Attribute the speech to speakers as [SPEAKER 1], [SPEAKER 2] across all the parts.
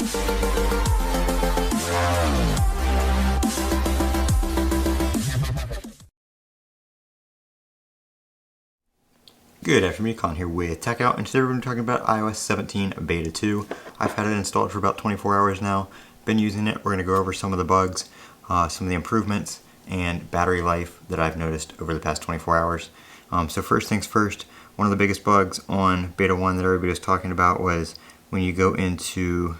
[SPEAKER 1] Good afternoon, Con here with Techout, and today we're going to be talking about iOS 17 Beta 2. I've had it installed for about 24 hours now, been using it. We're going to go over some of the bugs, some of the improvements, and battery life that I've noticed over the past 24 hours. So first things first, one of the biggest bugs on Beta 1 that everybody was talking about was when you go into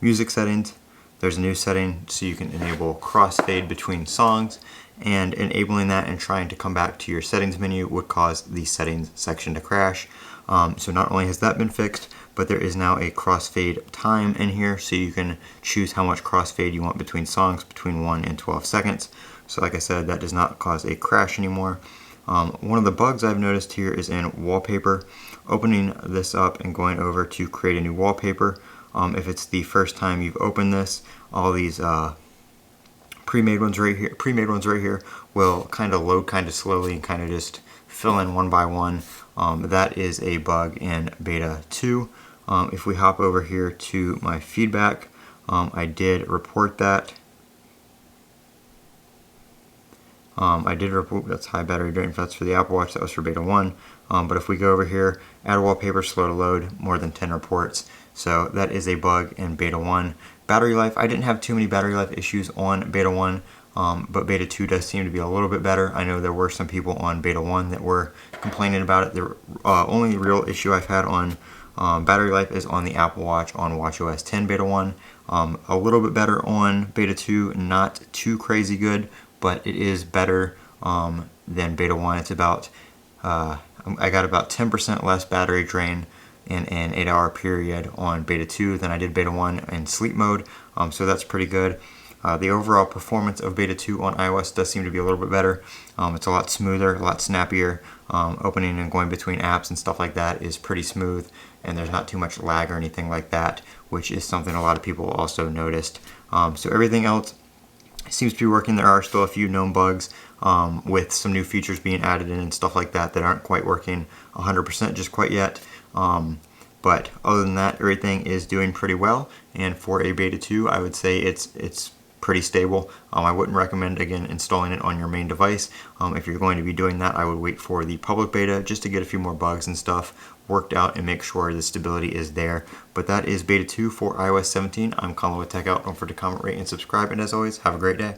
[SPEAKER 1] music settings, there's a new setting so you can enable crossfade between songs, and enabling that and trying to come back to your settings menu would cause the settings section to crash. So not only has that been fixed, but there is now a crossfade time in here, so you can choose how much crossfade you want between songs between 1 and 12 seconds. So like I said, that does not cause a crash anymore. One of the bugs I've noticed here is in wallpaper. Opening this up and going over to create a new wallpaper, if it's the first time you've opened this, all these pre-made ones right here will kind of load kind of slowly and kind of just fill in one by one. That is a bug in Beta 2. If we hop over here to my feedback, I did report that. I did report that's high battery drain. That's for the Apple Watch. That was for Beta 1. But if we go over here, add wallpaper, slow to load, more than 10 reports. So that is a bug in Beta 1. Battery life, I didn't have too many battery life issues on Beta 1, but Beta 2 does seem to be a little bit better. I know there were some people on Beta 1 that were complaining about it. The only real issue I've had on battery life is on the Apple Watch on watchOS 10 Beta 1. A little bit better on Beta 2, not too crazy good, but it is better than Beta 1. It's about, I got about 10% less battery drain in an 8-hour period on Beta 2 than I did Beta 1 in sleep mode, so that's pretty good. The overall performance of Beta 2 on iOS does seem to be a little bit better. It's a lot smoother, a lot snappier. Opening and going between apps and stuff like that is pretty smooth, and there's not too much lag or anything like that, which is something a lot of people also noticed. So everything else seems to be working. There are still a few known bugs with some new features being added in and stuff like that that aren't quite working 100% just quite yet. But other than that, everything is doing pretty well, and for a Beta 2, I would say it's pretty stable. I wouldn't recommend, again, installing it on your main device. If you're going to be doing that, I would wait for the public beta just to get a few more bugs and stuff worked out and make sure the stability is there. But that is Beta 2 for iOS 17. I'm Colin with Techout. Don't forget to comment, rate, and subscribe, and as always, have a great day.